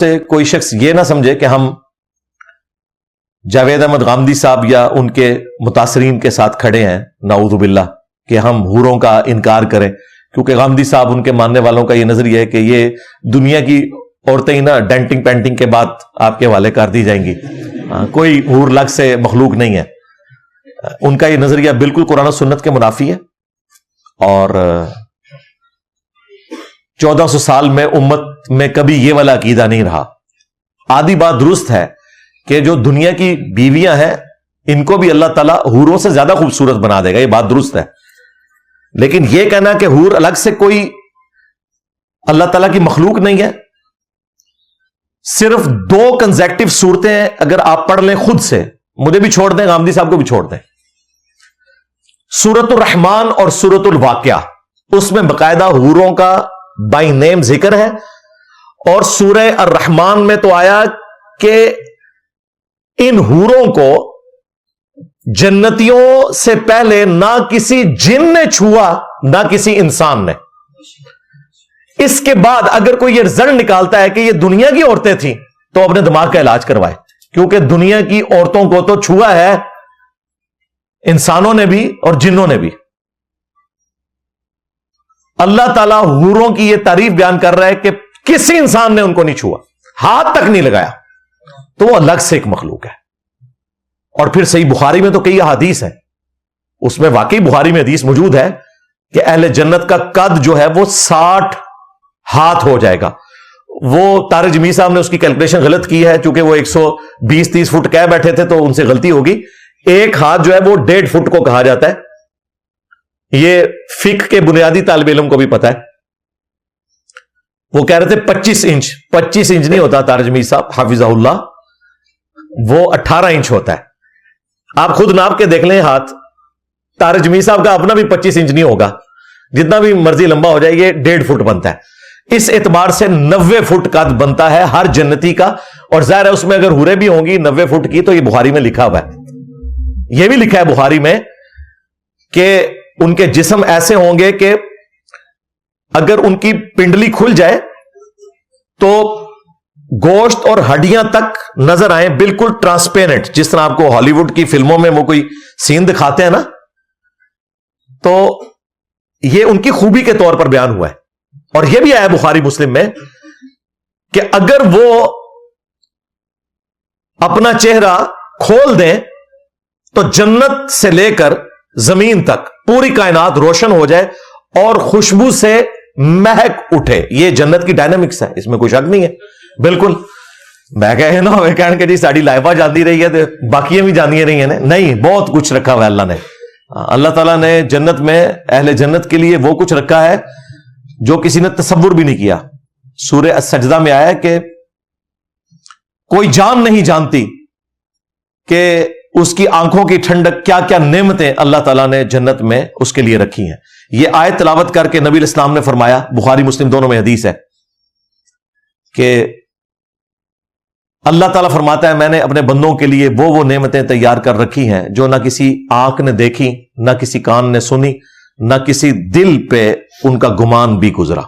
سے کوئی شخص یہ نہ سمجھے کہ ہم جاوید احمد غامدی صاحب یا ان کے متاثرین کے ساتھ کھڑے ہیں نعوذ باللہ کہ ہم حوروں کا انکار کریں، کیونکہ غامدی صاحب ان کے ماننے والوں کا یہ نظریہ ہے کہ یہ دنیا کی عورتیں ہی نا ڈینٹنگ پینٹنگ کے بعد آپ کے حوالے کر دی جائیں گی، کوئی حور لگ سے مخلوق نہیں ہے۔ ان کا یہ نظریہ بالکل قرآن و سنت کے منافی ہے، اور 1400 سال میں امت میں کبھی یہ والا عقیدہ نہیں رہا۔ آدھی بات درست ہے کہ جو دنیا کی بیویاں ہیں ان کو بھی اللہ تعالیٰ حوروں سے زیادہ خوبصورت بنا دے گا، یہ بات درست ہے، لیکن یہ کہنا کہ حور الگ سے کوئی اللہ تعالیٰ کی مخلوق نہیں ہے، صرف 2 کنزیکٹو صورتیں اگر آپ پڑھ لیں خود سے، مجھے بھی چھوڑ دیں، غامدی صاحب کو بھی چھوڑ دیں، سورۃ الرحمن اور سورۃ الواقعہ، اس میں باقاعدہ حوروں کا بائی نیم ذکر ہے، اور سورہ الرحمن میں تو آیا کہ ان حوروں کو جنتیوں سے پہلے نہ کسی جن نے چھوا نہ کسی انسان نے۔ اس کے بعد اگر کوئی یہ رزلٹ نکالتا ہے کہ یہ دنیا کی عورتیں تھیں تو اپنے دماغ کا علاج کروائے، کیونکہ دنیا کی عورتوں کو تو چھوا ہے انسانوں نے بھی اور جنوں نے بھی۔ اللہ تعالیٰ حوروں کی یہ تعریف بیان کر رہا ہے کہ کسی انسان نے ان کو نہیں چھوا، ہاتھ تک نہیں لگایا، تو وہ الگ سے ایک مخلوق ہے۔ اور پھر صحیح بخاری میں تو کئی احادیث ہیں، اس میں واقعی بخاری میں حدیث موجود ہے کہ اہل جنت کا قد جو ہے وہ 60 ہاتھ ہو جائے گا۔ وہ طارق جمیل صاحب نے اس کی کیلکولیشن غلط کی ہے، چونکہ وہ 120-30 فٹ کہہ بیٹھے تھے تو ان سے غلطی ہوگی۔ ایک ہاتھ جو ہے وہ 1.5 فٹ کو کہا جاتا ہے، یہ فقہ کے بنیادی طالب علم کو بھی پتا ہے۔ وہ کہہ رہے تھے 25 انچ، 25 انچ نہیں ہوتا طارق جمیل صاحب حافظہ اللہ، وہ 18 انچ ہوتا ہے۔ آپ خود ناپ کے دیکھ لیں ہاتھ، طارق جمیل صاحب کا اپنا بھی 25 انچ نہیں ہوگا، جتنا بھی مرضی لمبا ہو جائے یہ 1.5 فٹ بنتا ہے۔ اس اعتبار سے 90 فٹ قد بنتا ہے ہر جنتی کا، اور ظاہر ہے اس میں اگر حوریں بھی ہوں گی 90 فٹ کی، تو یہ بخاری میں لکھا ہوا ہے، یہ بھی لکھا ہے بخاری میں کہ ان کے جسم ایسے ہوں گے کہ اگر ان کی پنڈلی کھل جائے تو گوشت اور ہڈیاں تک نظر آئیں، بالکل ٹرانسپیرنٹ، جس طرح آپ کو ہالی ووڈ کی فلموں میں وہ کوئی سین دکھاتے ہیں نا، تو یہ ان کی خوبی کے طور پر بیان ہوا ہے۔ اور یہ بھی آیا بخاری مسلم میں کہ اگر وہ اپنا چہرہ کھول دیں تو جنت سے لے کر زمین تک پوری کائنات روشن ہو جائے اور خوشبو سے مہک اٹھے۔ یہ جنت کی ڈائنامکس ہے، اس میں کوئی شک نہیں ہے۔ بالکل میں کہے نا ہوئے کہنے کہ جی ساڑی لائفہ جاندی رہی ہے تو باقیاں بھی جاندی رہی ہیں، نہیں، بہت کچھ رکھا ہوا ہے اللہ نے۔ اللہ تعالیٰ نے جنت میں اہل جنت کے لیے وہ کچھ رکھا ہے جو کسی نے تصور بھی نہیں کیا۔ سورہ السجدہ میں آیا کہ کوئی جان نہیں جانتی کہ اس کی آنکھوں کی ٹھنڈک کیا کیا نعمتیں اللہ تعالیٰ نے جنت میں اس کے لیے رکھی ہیں۔ یہ آیت تلاوت کر کے نبی علیہ السلام نے فرمایا، بخاری مسلم دونوں میں حدیث ہے، کہ اللہ تعالیٰ فرماتا ہے میں نے اپنے بندوں کے لیے وہ نعمتیں تیار کر رکھی ہیں جو نہ کسی آنکھ نے دیکھی، نہ کسی کان نے سنی، نہ کسی دل پہ ان کا گمان بھی گزرا۔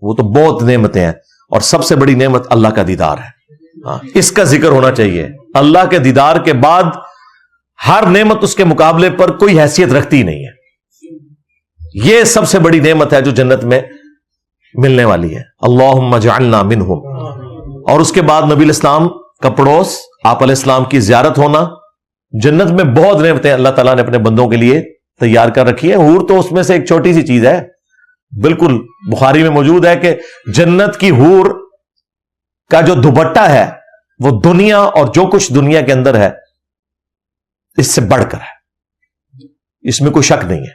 وہ تو بہت نعمتیں ہیں، اور سب سے بڑی نعمت اللہ کا دیدار ہے۔ اس کا ذکر ہونا چاہیے۔ اللہ کے دیدار کے بعد ہر نعمت اس کے مقابلے پر کوئی حیثیت رکھتی نہیں ہے۔ یہ سب سے بڑی نعمت ہے جو جنت میں ملنے والی ہے۔ اللہم اجعلنا منہم۔ اور اس کے بعد نبی علیہ السلام کا پڑوس، آپ علیہ السلام کی زیارت ہونا۔ جنت میں بہت نعمتیں اللہ تعالیٰ نے اپنے بندوں کے لیے تیار کر رکھی ہے۔ حور تو اس میں سے ایک چھوٹی سی چیز ہے، بالکل بخاری میں موجود ہے کہ جنت کی حور کا جو دوپٹہ ہے وہ دنیا اور جو کچھ دنیا کے اندر ہے اس سے بڑھ کر ہے، اس میں کوئی شک نہیں ہے۔